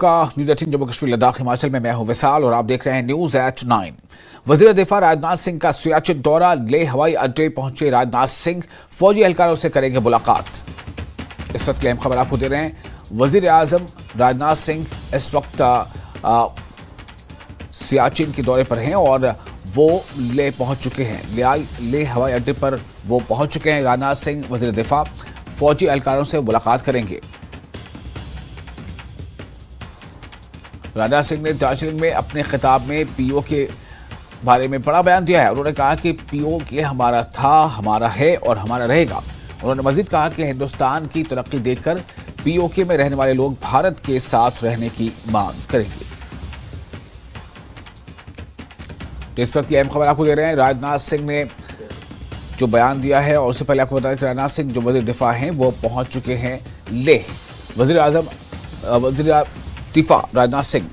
आपका न्यूज 18 जम्मू कश्मीर लद्दाख हिमाचल में। मैं हूं विशाल और आप देख रहे हैं न्यूज एट 9। वजीर दिफा राजनाथ सिंह का सियाचिन दौरा। लेह हवाई अड्डे पहुंचे राजनाथ सिंह, फौजी एहलकारों से करेंगे मुलाकात। इस वक्त की अहम खबर आपको दे रहे हैं। वजीर आजम राजनाथ सिंह इस वक्त सियाचिन के दौरे पर हैं और वो लेह पहुंच चुके हैं। लेह हवाई अड्डे पर वो पहुंच चुके हैं। राजनाथ सिंह वजीर दिफा फौजी एहलकारों से मुलाकात करेंगे। राजनाथ सिंह ने दार्जिलिंग में अपने खिताब में पीओ के बारे में बड़ा बयान दिया है। उन्होंने कहा कि पीओ के हमारा था, हमारा है और हमारा रहेगा। उन्होंने मजीद कहा कि हिंदुस्तान की तरक्की देखकर पीओके में रहने वाले लोग भारत के साथ रहने की मांग करेंगे। इस वक्त की अहम खबर आपको दे रहे हैं। राजनाथ सिंह ने जो बयान दिया है और उससे पहले आपको बताया कि राजनाथ सिंह जो वजीर दिफा हैं वो पहुंच चुके हैं लेह। वजीर दिफा राजनाथ सिंह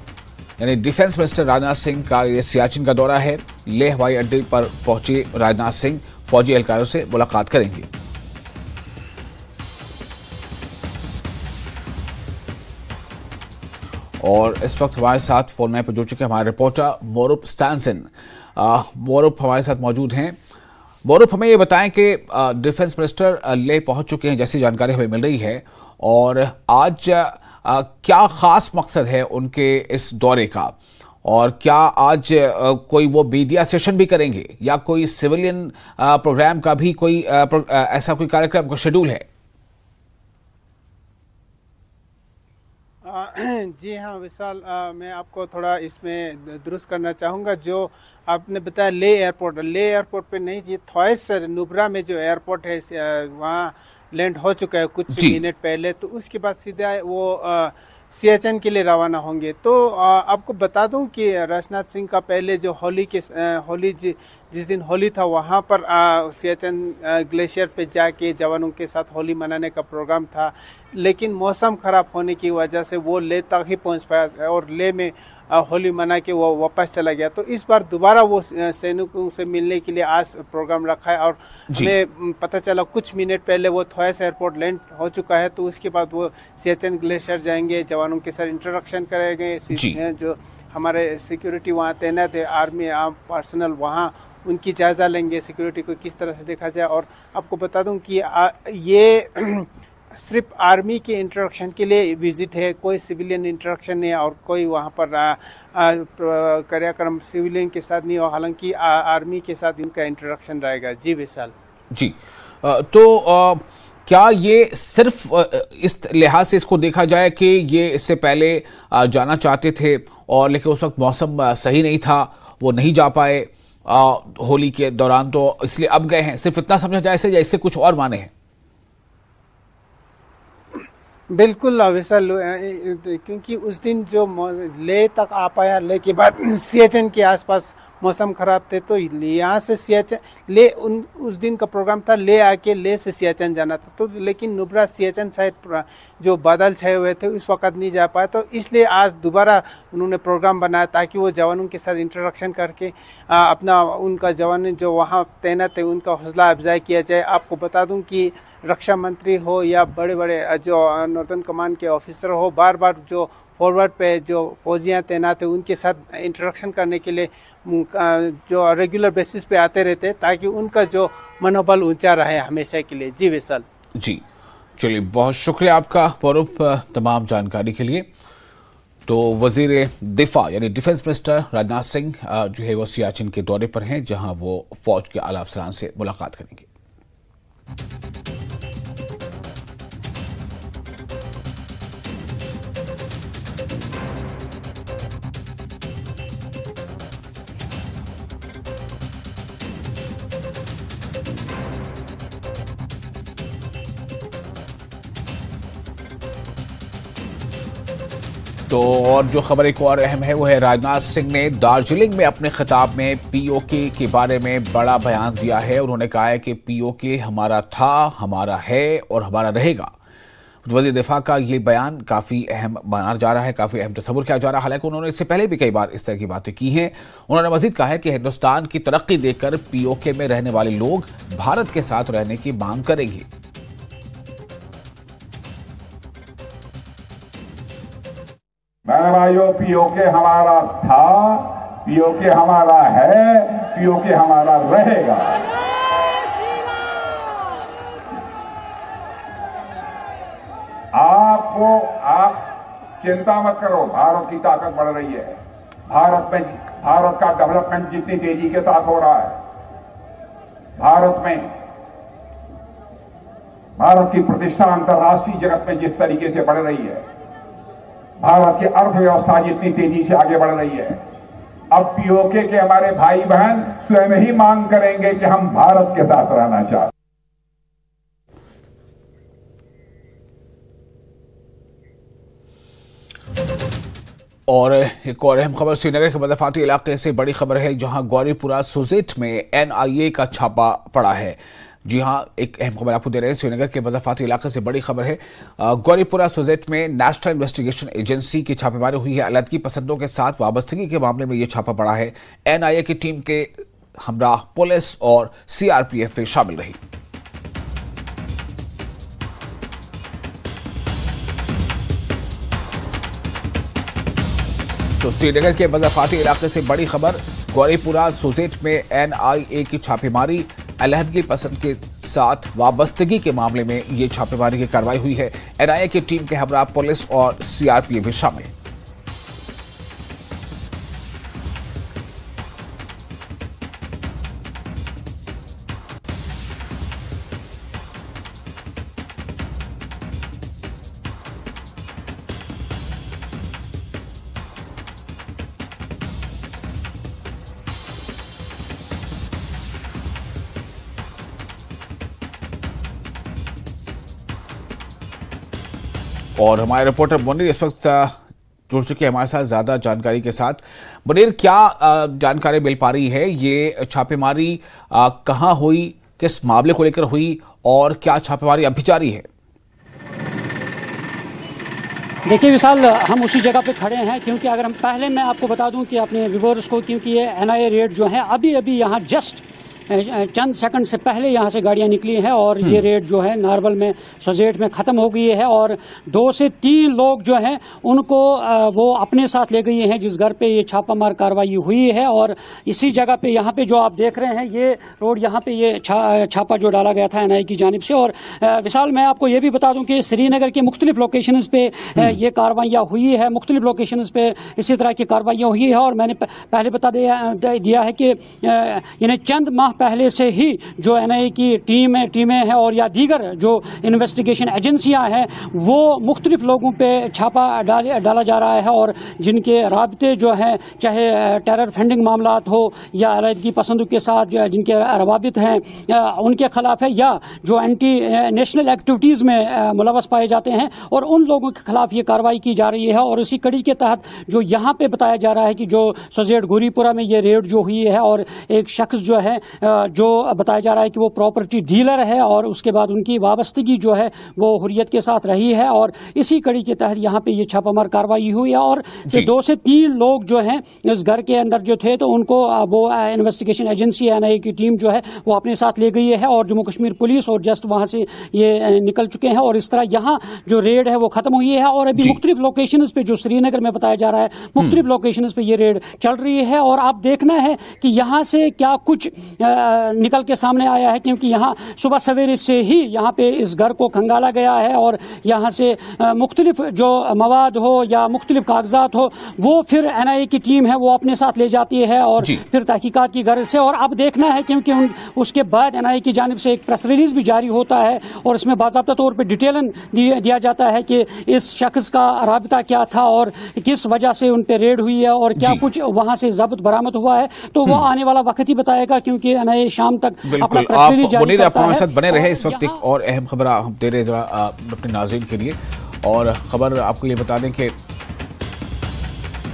यानी डिफेंस मिनिस्टर राजनाथ सिंह का ये सियाचिन का दौरा है। लेह हवाई अड्डे पर पहुंचे राजनाथ सिंह फौजी एहलकारों से मुलाकात करेंगे। और इस वक्त हमारे साथ फोन लाइन पर जुड़ चुके हमारे रिपोर्टर मोरूफ स्टैनसन। मोरूफ हमारे साथ मौजूद हैं। मोरूफ, हमें ये बताएं कि डिफेंस मिनिस्टर लेह पहुंच चुके हैं, जैसी जानकारी हमें मिल रही है, और आज क्या खास मकसद है उनके इस दौरे का, और क्या आज कोई वो मीडिया सेशन भी करेंगे या कोई सिविलियन प्रोग्राम का भी कोई ऐसा कोई कार्यक्रम का शेड्यूल है? जी हाँ विशाल, मैं आपको थोड़ा इसमें दुरुस्त करना चाहूँगा। जो आपने बताया ले एयरपोर्ट पे नहीं जी, थॉइस नुब्रा में जो एयरपोर्ट है वहाँ लैंड हो चुका है कुछ मिनट पहले। तो उसके बाद सीधा वो सियाचिन के लिए रवाना होंगे। तो आपको बता दूं कि राजनाथ सिंह का पहले जो होली जिस दिन होली था वहाँ पर सियाचिन ग्लेशियर पे जाके जवानों के साथ होली मनाने का प्रोग्राम था, लेकिन मौसम ख़राब होने की वजह से वो लेह तक ही पहुँच पाया और लेह में होली मना के वो वापस चला गया। तो इस बार दोबारा वो सैनिकों से मिलने के लिए आज प्रोग्राम रखा है और हमें पता चला कुछ मिनट पहले वो थॉइस एयरपोर्ट लैंड हो चुका है। तो उसके बाद वो सियाचिन ग्लेशियर जाएंगे, जवानों के साथ इंट्रोडक्शन करेंगे। जो हमारे सिक्योरिटी वहाँ तैनात है, आर्मी आर्म पर्सनल, वहाँ उनकी जायज़ा लेंगे सिक्योरिटी को किस तरह से देखा जाए। और आपको बता दूं कि ये सिर्फ आर्मी के इंट्रोडक्शन के लिए विजिट है, कोई सिविलियन इंट्रोडक्शन नहीं है और कोई वहाँ पर कार्यक्रम सिविलियन के साथ नहीं हो। हालांकि आर्मी के साथ इनका इंट्रोडक्शन रहेगा। जी विशाल जी, तो क्या ये सिर्फ इस लिहाज से इसको देखा जाए कि ये इससे पहले जाना चाहते थे और लेकिन उस वक्त मौसम सही नहीं था, वो नहीं जा पाए होली के दौरान, तो इसलिए अब गए हैं, सिर्फ इतना समझा जाए या इससे कुछ और माने हैं? बिल्कुल विशाल, क्योंकि उस दिन जो लेह तक आ पाया, लेह के बाद सियाचिन के आसपास मौसम ख़राब थे, तो यहाँ से सियाचिन उस दिन का प्रोग्राम था लेह आके लेह से सियाचिन जाना था। तो लेकिन नुब्रा सियाचिन साइड जो बादल छाए हुए थे उस वक़्त नहीं जा पाया, तो इसलिए आज दोबारा उन्होंने प्रोग्राम बनाया ताकि वो जवानों के साथ इंट्रोडक्शन करके अपना उनका जवान जो वहाँ तैनात है उनका हौसला अफजाई किया जाए। आपको बता दूँ कि रक्षा मंत्री हो या बड़े बड़े जो नॉर्दर्न कमांड के ऑफिसर हो, बार बार जो फॉरवर्ड पे जो फौजियाँ तैनात है उनके साथ इंटरेक्शन करने के लिए जो रेगुलर बेसिस पे आते रहते हैं ताकि उनका जो मनोबल ऊंचा रहे हमेशा के लिए। जी विशाल जी, चलिए बहुत शुक्रिया आपका मोरूफ तमाम जानकारी के लिए। तो वजीर दिफा यानी डिफेंस मिनिस्टर राजनाथ सिंह जो है वो सियाचिन के दौरे पर हैं, जहां वो फौज के आला अफसरान से मुलाकात करेंगे। तो और जो खबर एक और अहम है वो है राजनाथ सिंह ने दार्जिलिंग में अपने खिताब में पीओके के बारे में बड़ा बयान दिया है। उन्होंने कहा है कि पीओके हमारा था, हमारा है और हमारा रहेगा। वज़ीर दिफा का ये बयान काफ़ी अहम माना जा रहा है, काफ़ी अहम तस्वुर किया जा रहा है। हालांकि उन्होंने इससे पहले भी कई बार इस तरह की बातें की हैं। उन्होंने मजीद कहा है कि हिंदुस्तान की तरक्की देखकर पीओके में रहने वाले लोग भारत के साथ रहने की मांग करेंगे। मेरे भाइयों, पीओके हमारा था, पीओके हमारा है, पीओके हमारा रहेगा। आप चिंता मत करो, भारत की ताकत बढ़ रही है। भारत का डेवलपमेंट जितनी तेजी के साथ हो रहा है, भारत की प्रतिष्ठा अंतर्राष्ट्रीय जगत में जिस तरीके से बढ़ रही है, भारत की अर्थव्यवस्था जितनी तेजी से आगे बढ़ रही है, अब पीओके के हमारे भाई बहन स्वयं ही मांग करेंगे कि हम भारत के साथ रहना चाहते हैं। और एक और अहम खबर श्रीनगर के मदफाती इलाके से बड़ी खबर है, जहां गौरीपुरा सुजेट में एनआईए का छापा पड़ा है। जी हां, एक अहम खबर आपको दे रहे हैं। श्रीनगर के मदफाती इलाके से बड़ी खबर है, गौरीपुरा सुजेट में नेशनल इन्वेस्टिगेशन एजेंसी की छापेमारी हुई है। अलहदगी पसंदों के साथ वाबस्तगी के मामले में यह छापा पड़ा है। एनआईए की टीम के हमरा पुलिस और सीआरपीएफ भी शामिल रही। तो श्रीनगर के मदफाती इलाके से बड़ी खबर, गौरीपुरा सुजेट में एनआईए की छापेमारी, अलहदगी पसंद के साथ वाबस्तगी के मामले में ये छापेमारी की कार्रवाई हुई है। एनआईए की टीम के हमरा पुलिस और सीआरपीएफ भी शामिल। और हमारे रिपोर्टर मुनीर इस वक्त जुड़ चुके हैं हमारे साथ ज्यादा जानकारी के साथ। मुनीर, क्या जानकारी मिल पा रही है? ये छापेमारी कहां हुई, किस मामले को लेकर हुई और क्या छापेमारी अभी जारी है? देखिए विशाल, हम उसी जगह पे खड़े हैं, क्योंकि अगर हम पहले मैं आपको बता दूं कि अपने व्यूअर्स को, क्योंकि ये एनआईए रेड जो है अभी अभी यहाँ जस्ट चंद सेकंड से पहले यहाँ से गाड़ियां निकली हैं और ये रेड जो है नारवल में सुजेट में खत्म हो गई है और 2 से 3 लोग जो हैं उनको वो अपने साथ ले गई हैं जिस घर पे ये छापामार कार्रवाई हुई है। और इसी जगह पे यहाँ पे जो आप देख रहे हैं ये रोड, यहाँ पे ये छापा जो डाला गया था एनआईए की जानिब से। और विशाल, मैं आपको ये भी बता दूं कि श्रीनगर के मुख्तलिफ लोकेशंस पे ये कार्रवाइयाँ हुई है, मुख्तलिफ लोकेशंस पे इसी तरह की कार्रवाइयाँ हुई है। और मैंने पहले बता दिया है कि इन्हें चंद माह पहले से ही जो एनआईए की टीमें हैं और या दीगर जो इन्वेस्टिगेशन एजेंसियां हैं वो मुख्तलिफ लोगों पे छापा डाला जा रहा है और जिनके राबते जो हैं, चाहे टेरर फंडिंग मामलात हो या अलहदगी पसंदों के साथ जिनके रवाबित हैं उनके खिलाफ है, या जो एंटी नेशनल एक्टिविटीज़ में मुलवस पाए जाते हैं और उन लोगों के खिलाफ ये कार्रवाई की जा रही है। और इसी कड़ी के तहत जो यहाँ पे बताया जा रहा है कि जो सुजेट गौरीपुरा में ये रेड जो हुई है और एक शख्स जो है जो बताया जा रहा है कि वो प्रॉपर्टी डीलर है और उसके बाद उनकी वाबस्तगी जो है वो हुर्रियत के साथ रही है। और इसी कड़ी के तहत यहाँ पे ये छापामार कार्रवाई हुई है और 2 से 3 लोग जो हैं इस घर के अंदर जो थे, तो उनको वो इन्वेस्टिगेशन एजेंसी एनआईए की टीम जो है वो अपने साथ ले गई है और जम्मू कश्मीर पुलिस और जस्ट वहां से ये निकल चुके हैं। और इस तरह यहाँ जो रेड है वो खत्म हुई है और अभी मुख्तलिफ लोकेशन पे जो श्रीनगर में बताया जा रहा है मुख्तलिफ लोकेशन पे ये रेड चल रही है। और आप देखना है कि यहाँ से क्या कुछ निकल के सामने आया है, क्योंकि यहाँ सुबह सवेरे से ही यहाँ पे इस घर को खंगाला गया है और यहाँ से मुख्तलिफ जो मवाद हो या मुख्तलिफ कागजात हो वो फिर एनआईए की टीम है वो अपने साथ ले जाती है और फिर तहकीकात की गर्ज से। और अब देखना है क्योंकि उसके बाद एनआईए की जानिब से एक प्रेस रिलीज भी जारी होता है और इसमें बाज़ाब्ता तौर पर डिटेलन दिया जाता है कि इस शख्स का राबिता क्या था और किस वजह से उन पर रेड हुई है और क्या कुछ वहां से जब्त बरामद हुआ है। तो वो आने वाला वक्त ही बताएगा, क्योंकि एनआईए शाम तक बिल्कुल आप मुनीर आप हमारे साथ बने रहे। इस वक्त एक और अहम खबर हम दे रहे हैं अपने नाज़रीन के लिए, और खबर आपको ये बता दें कि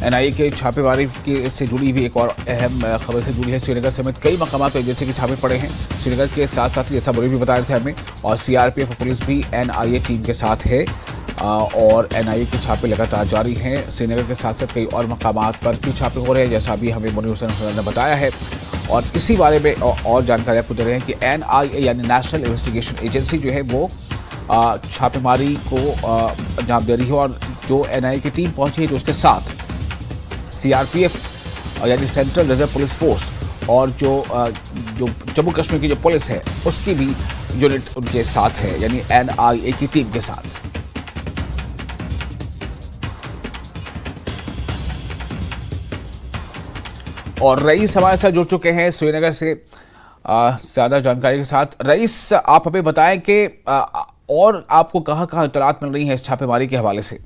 एनआईए के छापेमारी से जुड़ी हुई एक और अहम खबर से जुड़ी है। श्रीनगर समेत कई मकामात पर जैसे कि छापे पड़े हैं श्रीनगर के साथ साथ, जैसा मुनीर भी बता रहे थे हमें, और सीआरपीएफ पुलिस भी एनआईए टीम के साथ है और एनआईए के छापे लगातार जारी हैं। श्रीनगर के साथ साथ कई और मकामात पर भी छापे हो रहे हैं, जैसा अभी हमें मुनीर हुसैन ने बताया है। और इसी बारे में और जानकारी आपको दे रहे हैं कि एनआईए यानी नेशनल इन्वेस्टिगेशन एजेंसी जो है वो छापेमारी को अंजाम दे रही है और जो एनआईए की टीम पहुंची है, तो उसके साथ सीआरपीएफ यानी सेंट्रल रिजर्व पुलिस फोर्स और जो जम्मू कश्मीर की जो पुलिस है उसकी भी यूनिट उनके साथ है, यानी एनआईए की टीम के साथ। और रईस हमारे साथ जुड़ चुके हैं श्रीनगर से ज्यादा जानकारी के साथ। रईस, आप हमें बताएं कि और आपको कहां इत्तलात मिल रही है इस छापेमारी के हवाले से?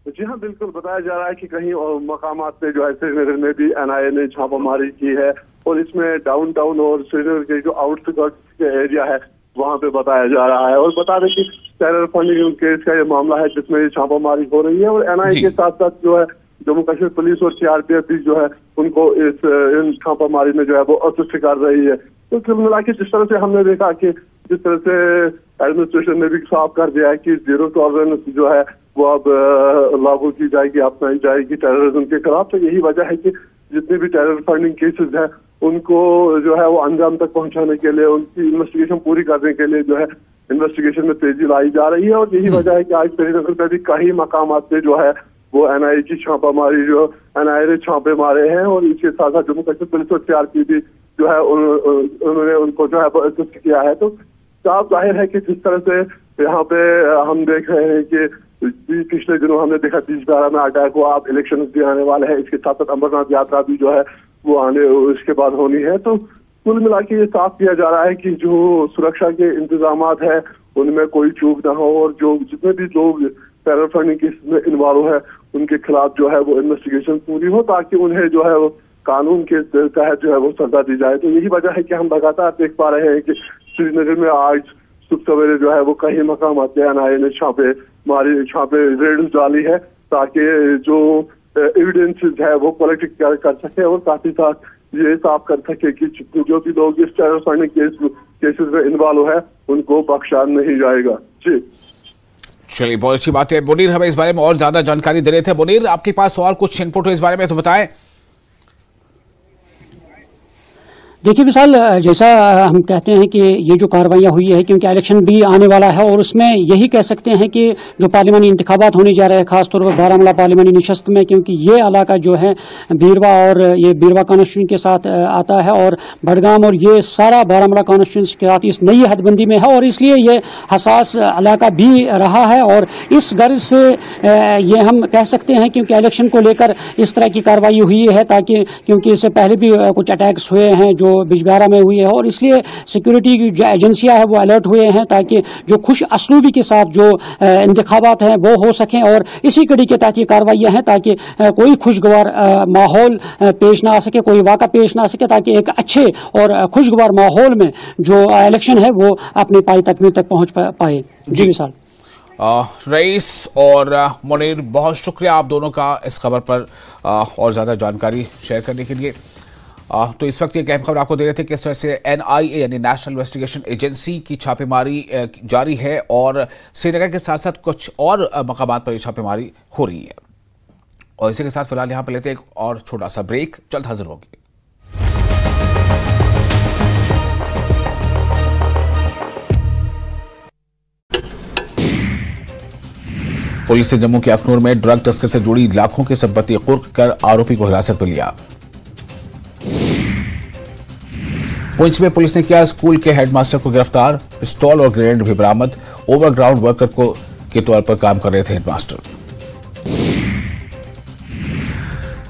जी हाँ, बिल्कुल बताया जा रहा है कि कहीं और मकामात पे जो है श्रीनगर में भी एनआईए ने छापामारी की है और इसमें डाउनटाउन और श्रीनगर के जो आउटस्कर्ट्स के एरिया है वहाँ पे बताया जा रहा है। और बता दें कि टेरर फंडिंग केस का ये मामला है जिसमें ये छापामारी हो रही है और एनआईए के साथ साथ जो है जम्मू कश्मीर पुलिस और सीआरपीएफ भी जो है उनको इन छापामारी में जो है वो असिस्ट कर रही है। तो कुल मिला के जिस तरह से हमने देखा कि जिस तरह से एडमिनिस्ट्रेशन ने भी साफ कर दिया है कि जीरो टॉलरेंस जो है वो अब लागू की जाएगी, अपनाई जाएगी टेररिज्म के खिलाफ। तो यही वजह है कि जितने भी टेरर फंडिंग केसेस हैं उनको जो है वो अंजाम तक पहुंचाने के लिए, उनकी इन्वेस्टिगेशन पूरी करने के लिए जो है इन्वेस्टिगेशन में तेजी लाई जा रही है। और यही वजह है कि आज श्रीनगर में भी कई मकामात पे जो है वो एनआईए की छापामारी जो एनआईए ने छापे मारे हैं और इसके साथ साथ जम्मू कश्मीर पुलिस और सीआरपी भी जो है उन्होंने उनको जो है असिस्ट किया है। तो साफ जाहिर है कि जिस तरह से यहाँ पे हम देख रहे हैं कि पिछले दिनों हमने देखा 2012 में अटैक हुआ, आप इलेक्शन भी आने वाले हैं, इसके साथ साथ अमरनाथ यात्रा भी जो है वो आने इसके बाद होनी है। तो कुल मिला के ये साफ किया जा रहा है कि जो सुरक्षा के इंतजाम है उनमें कोई चूक ना हो और जो जितने भी लोग टेरर फंडिंग केस में इन्वॉल्व है उनके खिलाफ जो है वो इन्वेस्टिगेशन पूरी हो ताकि उन्हें जो है वो कानून के तहत जो है वो सजा दी जाए। तो यही वजह है कि हम लगातार देख पा रहे हैं कि श्रीनगर में आज सुबह सवेरे जो है वो कई मकाम एनआईए ने छापे रेड डाली है ताकि जो एविडेंसेस है वो कलेक्ट कर सके और साथ ही साथ ये साफ कर सके कि जो भी लोग इस टेरर फंडिंग केसेस में इन्वॉल्व है उनको बख्शा नहीं जाएगा। जी चलिए, बहुत अच्छी बात है। मुनीर हमें इस बारे में और ज्यादा जानकारी दे रहे थे। मुनीर, आपके पास और कुछ इनपुट हो इस बारे में तो बताएं। देखिए विशाल, जैसा हम कहते हैं कि ये जो कार्रवाइयाँ हुई है क्योंकि इलेक्शन भी आने वाला है और उसमें यही कह सकते हैं कि जो पार्लिमानी इंतखाबात होने जा रहे हैं खासतौर पर बारामूला पार्लिमानी नशस्त में, क्योंकि ये इलाका जो है बीरवा और ये बीरवा कॉन्स्टिट्यूंसी के साथ आता है और बडगाम और ये सारा बारामूला कॉन्स्टिट्यूंसी के साथ इस नई हदबंदी में है और इसलिए ये हसास इलाका भी रहा है। और इस गर्ज से ये हम कह सकते हैं क्योंकि इलेक्शन को लेकर इस तरह की कार्रवाई हुई है ताकि क्योंकि इससे पहले भी कुछ अटैक्स हुए हैं जो बिजबिहारा में हुई है और इसलिए सिक्योरिटी की जो एजेंसियां हैं वो अलर्ट हुए हैं ताकि जो खुश असलूबी के साथ जो इंतखाबात हैं वो हो सकें और इसी कड़ी के तहत ये कार्रवाइयाँ हैं ताकि कोई खुशगवार माहौल पेश ना आ सके, कोई वाक़ा पेश ना आ सके ताकि एक अच्छे और खुशगवार माहौल में जो इलेक्शन है वो अपनी पाई तकमील तक पहुँच पाए। जी विशाल। रईस और मुनीर, बहुत शुक्रिया आप दोनों का इस खबर पर और ज़्यादा जानकारी शेयर करने के लिए। तो इस वक्त ये अहम खबर आपको दे रहे थे कि इस तरह से एनआईए यानी नेशनल इन्वेस्टिगेशन एजेंसी की छापेमारी जारी है और श्रीनगर के साथ साथ कुछ और मकामात पर छापेमारी हो रही है। और इसी के साथ फिलहाल यहाँ पर लेते हैं एक और छोटा सा ब्रेक, जल्द हाजिर होगी। पुलिस ने जम्मू के अखनूर में ड्रग तस्कर से जुड़ी लाखों की संपत्ति कुर्क कर आरोपी को हिरासत में लिया। पुंछ में पुलिस ने किया स्कूल के हेडमास्टर को गिरफ्तार, पिस्तौल और ग्रेनेड भी बरामद। ओवरग्राउंड वर्कर के तौर पर काम कर रहे थे हेडमास्टर।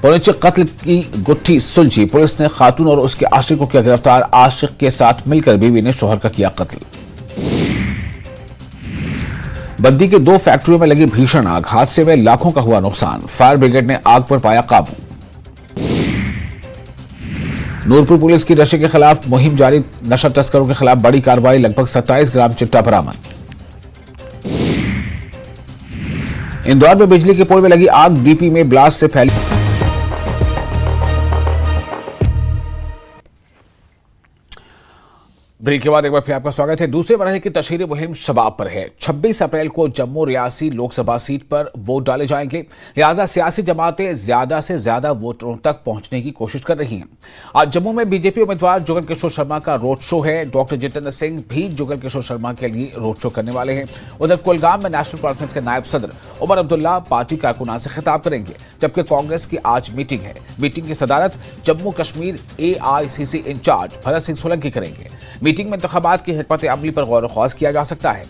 पुंछ कत्ल की गुत्थी सुलझी, पुलिस ने खातून और उसके आशिक को किया गिरफ्तार। आशिक के साथ मिलकर बीवी ने शौहर का किया कत्ल। बद्दी के 2 फैक्ट्रियों में लगी भीषण आग, हादसे में लाखों का हुआ नुकसान। फायर ब्रिगेड ने आग पर पाया काबू। नूरपुर पुलिस की नशे के खिलाफ मुहिम जारी, नशा तस्करों के खिलाफ बड़ी कार्रवाई, लगभग 27 ग्राम चिट्टा बरामद। इंदौर में बिजली के पोल में लगी आग, डीपी में ब्लास्ट से फैली। ब्रेक के बाद एक बार फिर आपका स्वागत है। दूसरे मरहले की तशहीरी मुहिम शबाब पर है। 26 अप्रैल को जम्मू रियासी लोकसभा सीट पर वोट डाले जाएंगे, लिहाजा सियासी जमातें ज्यादा से ज्यादा वोटरों तक पहुंचने की कोशिश कर रही हैं। आज जम्मू में बीजेपी उम्मीदवार जुगल किशोर शर्मा का रोड शो है। डॉक्टर जितेंद्र सिंह भी जुगल किशोर शर्मा के लिए रोड शो करने वाले हैं। उधर कुलगाम में नेशनल कॉन्फ्रेंस के नायब सदर उमर अब्दुल्ला पार्टी कारकुनान से खिताब करेंगे, जबकि कांग्रेस की आज मीटिंग है। मीटिंग की सदारत जम्मू कश्मीर AICC इंचार्ज भरत सिंह सोलंकी करेंगे। मीटिंग में इंतखाबात की हिकमत अमली पर गौर ख्वास किया जा सकता है।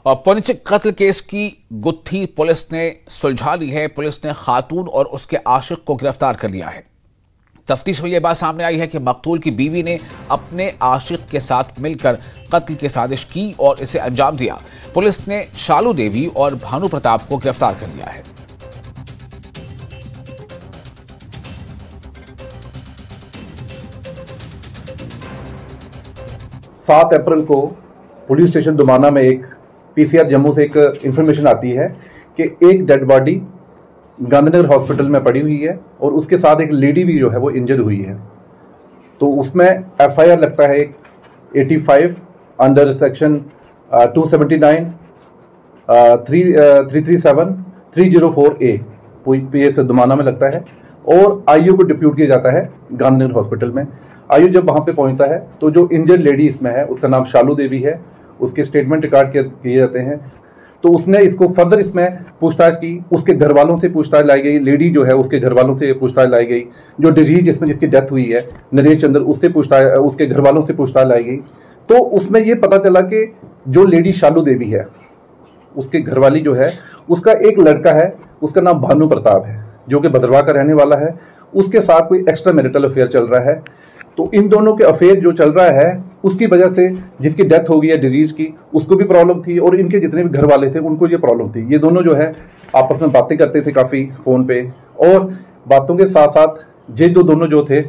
और पुंछ कत्ल केस की गुत्थी पुलिस ने सुलझा ली है। पुलिस ने खातून और उसके आशिक को गिरफ्तार कर लिया है। तफ्तीश में यह बात सामने आई है कि मकतूल की बीवी ने अपने आशिक के साथ मिलकर कत्ल की साजिश की और इसे अंजाम दिया। पुलिस ने शालू देवी और भानु प्रताप को गिरफ्तार कर लिया है। सात अप्रैल को पुलिस स्टेशन दुमाना में एक PCR जम्मू से एक इंफॉर्मेशन आती है कि एक डेड बॉडी गांधीनगर हॉस्पिटल में पड़ी हुई है और उसके साथ एक लेडी भी जो है वो इंजर्ड हुई है। तो उसमें FIR लगता है 85 under section 279 337 304A PS Dumana में लगता है और IU को डिप्यूट किया जाता है गांधीनगर हॉस्पिटल में। IU जब वहां पे पहुंचता है तो जो इंजर्ड लेडी इसमें है उसका नाम शालू देवी है। उसके स्टेटमेंट रिकॉर्ड किए जाते हैं। तो उसने इसको फर्दर इसमें पूछताछ की। उसके घर वालों से पूछताछ लाई गई। लेडी जो है उसके घर वालों से पूछताछ लाई गई। जो डिजीज जिसमें जिसकी डेथ हुई है नरेश चंद्र, उससे पूछताछ, उसके घर वालों से पूछताछ लाई गई। तो उसमें यह पता चला कि जो लेडी शालू देवी है उसके घरवाली जो है उसका एक लड़का है, उसका नाम भानु प्रताप है, जो कि भद्रवाह का रहने वाला है। उसके साथ कोई एक्स्ट्रा मैरिटल अफेयर चल रहा है। तो इन दोनों के अफेयर जो चल रहा है उसकी वजह से जिसकी डेथ हो गई है डिजीज की, उसको भी प्रॉब्लम थी और इनके जितने भी घर वाले थे उनको ये प्रॉब्लम थी। ये दोनों जो है आपस में बातें करते थे काफी फोन पे, और बातों के साथ साथ ये दोनों जो थे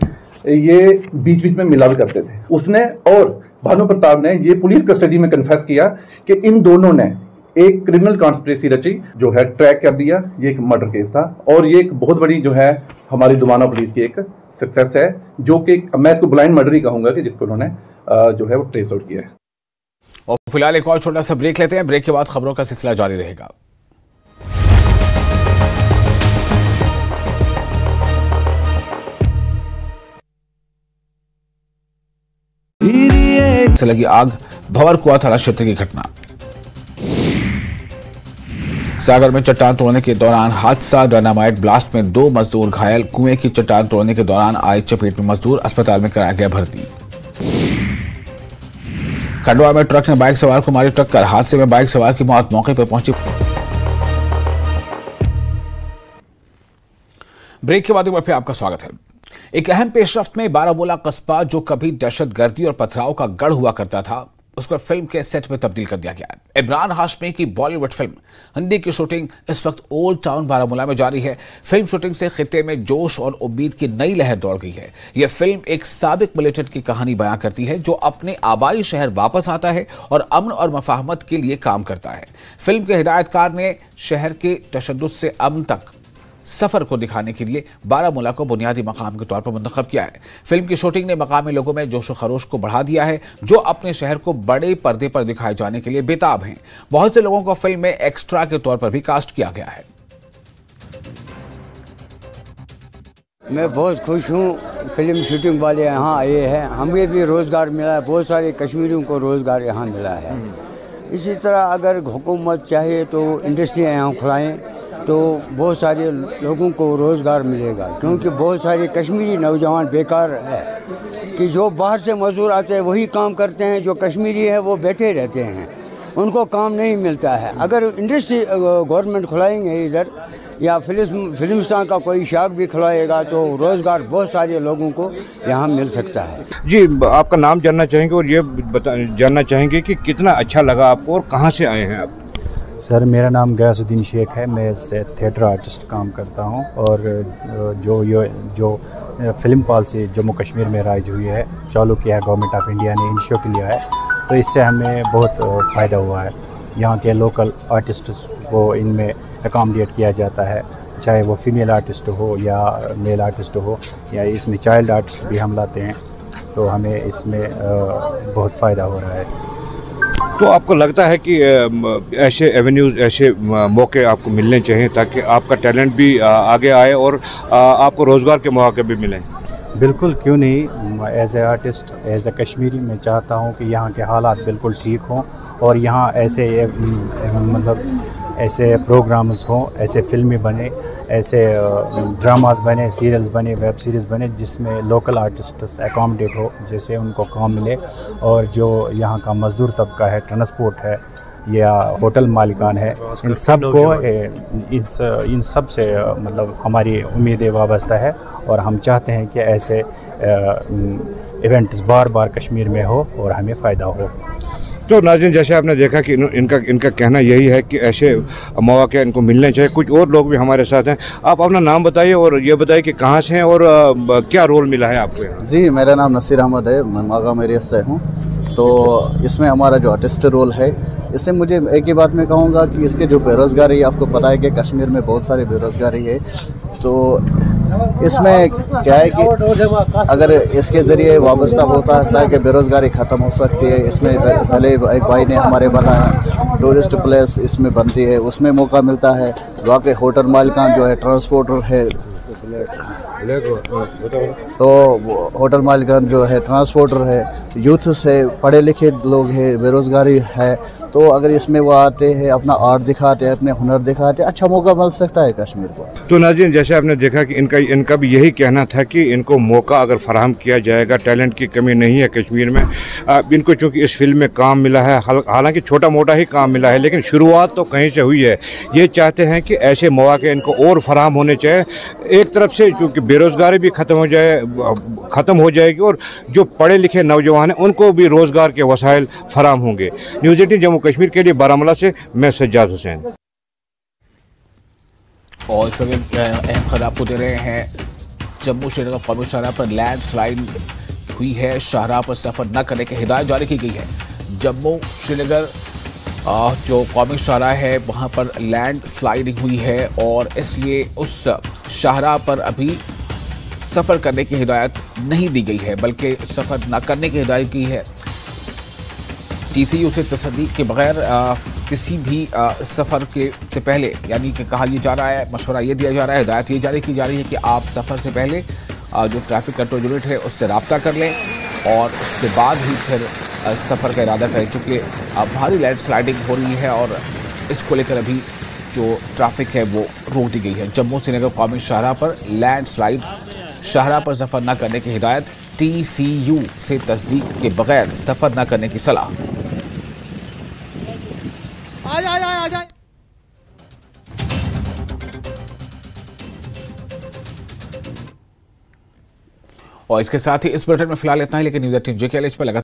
ये बीच बीच में मिला भी करते थे। उसने और भानु प्रताप ने ये पुलिस कस्टडी में कन्फेस किया कि इन दोनों ने एक क्रिमिनल कॉन्स्पिरेसी रची, जो है ट्रैक कर दिया। ये एक मर्डर केस था और ये एक बहुत बड़ी जो है हमारी दुमाना पुलिस की एक सक्सेस है, जो कि मैं इसको ब्लाइंड मर्डर ही कहूंगा कि जिसको उन्होंने जो है वो ट्रेस आउट किया है। और फिलहाल एक और छोटा सा ब्रेक लेते हैं। ब्रेक के बाद खबरों का सिलसिला जारी रहेगा। से लगी आग, भंवर कुआं थाना क्षेत्र की घटना। सागर में चट्टान तोड़ने के दौरान हादसा, डायनामाइट ब्लास्ट में 2 मजदूर घायल। कुएं की चट्टान तोड़ने के दौरान आए चपेट में मजदूर, अस्पताल में कराया गया भर्ती। खंडवा में ट्रक ने बाइक सवार को मारी टक्कर, हादसे में बाइक सवार की मौत, मौके पर पहुंची। ब्रेक के बाद एक बार फिर आपका स्वागत है। एक अहम पेशरफ्त में बारामूला कस्बा, जो कभी दहशतगर्दी और पथराव का गढ़ हुआ करता था, उसको फिल्म के सेट में तब्दील कर दिया गया है। इमरान हाशमी की बॉलीवुड फिल्म हिंदी की शूटिंग इस वक्त ओल्ड टाउन बारामूला में जारी है। फिल्म शूटिंग से खित्ते में जोश और उम्मीद की नई लहर दौड़ गई है। यह फिल्म एक साबिक मिलिटेंट की कहानी बयां करती है, जो अपने आबाई शहर वापस आता है और अमन और मफाहमत के लिए काम करता है। फिल्म के हिदायतकार ने शहर के तशद्दुद से अमन तक सफर को दिखाने के लिए बारामूला को बुनियादी मकाम के तौर पर मुंतखब किया है। फिल्म की शूटिंग ने मकामी लोगों में जोश व खरोश को बढ़ा दिया है, जो अपने शहर को बड़े पर्दे पर दिखाए जाने के लिए बेताब हैं। बहुत से लोगों को फिल्म में एक्स्ट्रा के तौर पर भी कास्ट किया गया है। मैं बहुत खुश हूँ, फिल्म शूटिंग वाले यहाँ आए हैं, हमें भी रोज़गार मिला है, बहुत सारे कश्मीरियों को रोज़गार यहाँ मिला है। इसी तरह अगर हुकूमत चाहे तो इंडस्ट्रियाँ यहाँ खुलाएँ तो बहुत सारे लोगों को रोज़गार मिलेगा, क्योंकि बहुत सारे कश्मीरी नौजवान बेकार है कि जो बाहर से मजदूर आते हैं वही काम करते हैं, जो कश्मीरी है वो बैठे रहते हैं, उनको काम नहीं मिलता है। अगर इंडस्ट्री गवर्नमेंट खुलाएंगे इधर या फिल्मिस्तान का कोई शाख भी खुलाएगा तो रोज़गार बहुत सारे लोगों को यहाँ मिल सकता है। जी, आपका नाम जानना चाहेंगे और ये जानना चाहेंगे कि कितना अच्छा लगा आपको और कहाँ से आए हैं आप? सर, मेरा नाम गयासुद्दीन शेख है, मैं थिएटर आर्टिस्ट काम करता हूं और जो फिल्म पॉलिसी जम्मू कश्मीर में राइज हुई है, चालू किया है गवर्नमेंट ऑफ इंडिया ने, इनिशिएटिव लिया है, तो इससे हमें बहुत फ़ायदा हुआ है। यहाँ के लोकल आर्टिस्ट को इनमें अकोमोडेट किया जाता है, चाहे वो फीमेल आर्टिस्ट हो या मेल आर्टिस्ट हो, या इसमें चाइल्ड आर्टिस्ट भी हम लाते हैं, तो हमें इसमें बहुत फ़ायदा हो रहा है। तो आपको लगता है कि ऐसे एवेन्यूज़, ऐसे मौके आपको मिलने चाहिए ताकि आपका टैलेंट भी आगे आए और आपको रोज़गार के मौके भी मिलें? बिल्कुल, क्यों नहीं। As a artist, as a Kashmiri, मैं चाहता हूँ कि यहाँ के हालात बिल्कुल ठीक हों और यहाँ ऐसे मतलब ऐसे प्रोग्राम्स हों, ऐसे फिल्में बने, ऐसे ड्रामास बने, सीरियल्स बने, वेब सीरीज़ बने जिसमें लोकल आर्टिस्ट्स अकोमोडेट हो, जैसे उनको काम मिले। और जो यहाँ का मज़दूर तबका है, ट्रांसपोर्ट है या होटल मालिकान है, इन सब को इन सब से मतलब हमारी उम्मीदें वाबस्ता है और हम चाहते हैं कि ऐसे इवेंट्स बार बार कश्मीर में हो और हमें फ़ायदा हो। तो नाज़रीन, जैसे आपने देखा कि इनका कहना यही है कि ऐसे मौके इनको मिलने चाहिए। कुछ और लोग भी हमारे साथ हैं। आप अपना नाम बताइए और ये बताइए कि कहाँ से हैं और क्या रोल मिला है आपको यहाँ? जी, मेरा नाम नसीर अहमद है, मैं मागाम एरिया से हूँ। तो इसमें हमारा जो आर्टिस्ट रोल है, इससे मुझे एक ही बात मैं कहूँगा कि इसके जो बेरोज़गारी, आपको पता है कि कश्मीर में बहुत सारी बेरोज़गारी है, तो इसमें क्या है कि अगर इसके ज़रिए वाबस्ता होता है कि बेरोज़गारी ख़त्म हो सकती है। इसमें पहले एक भाई ने हमारे बताया टूरिस्ट प्लेस इसमें बनती है, उसमें मौका मिलता है। वाकई होटल मालिकान जो है, ट्रांसपोर्टर है, तो होटल मालिकान जो है, ट्रांसपोर्टर है, यूथ से पढ़े लिखे लोग हैं, बेरोज़गारी है, तो अगर इसमें वो आते हैं, अपना आर्ट दिखाते हैं, अपने हुनर दिखाते हैं, अच्छा मौका मिल सकता है कश्मीर को। तो नाज़रीन, जैसे आपने देखा कि इनका भी यही कहना था कि इनको मौका अगर फराहम किया जाएगा, टैलेंट की कमी नहीं है कश्मीर में। इनको चूँकि इस फिल्म में काम मिला है, हालांकि छोटा मोटा ही काम मिला है, लेकिन शुरुआत तो कहीं से हुई है। ये चाहते हैं कि ऐसे मौके इनको और फराहम होने चाहिए। एक तरफ से चूँकि बेरोज़गारी भी ख़त्म हो जाएगी और जो पढ़े लिखे नौजवान हैं उनको भी रोज़गार के वसाइल फराहम होंगे। न्यूज़ 18 जम्मू कश्मीर के लिए बारामूला से मैं सज्जाद हुसैन। और इस वक्त अहम खबर आपको दे रहे हैं। जम्मू श्रीनगर कौमी शाहराह पर लैंडस्लाइड हुई है, शाहराह पर सफर न करने की हिदायत जारी की गई है। जम्मू श्रीनगर जो कौमी शाहराह है वहां पर लैंडस्लाइडिंग हुई है और इसलिए उस शाहराह पर अभी सफ़र करने की हिदायत नहीं दी गई है, बल्कि सफ़र न करने की हिदायत की है। TCU से तसदीक के बगैर किसी भी सफ़र से पहले, यानी कि कहा यह जा रहा है, मशवरा ये दिया जा रहा है, हिदायत ये जारी की जा रही है कि आप सफ़र से पहले जो ट्रैफिक कंट्रोल यूनिट है उससे रब्ता कर लें और उसके बाद ही फिर सफ़र का इरादा करें। चूँकि भारी लैंडस्लाइडिंग हो रही है और इसको लेकर अभी जो ट्रैफिक है वो रोक दी गई है। जम्मू श्रीनगर कौमी शाहराह पर लैंडस्लाइड, शाहराह पर सफ़र न करने की हिदायत, TCU से तस्दीक के बगैर सफ़र न करने की सलाह। और इसके साथ ही इस बुलेटिन में फिलहाल इतना ही, लेकिन न्यूज़ 18 JKLH पर लगा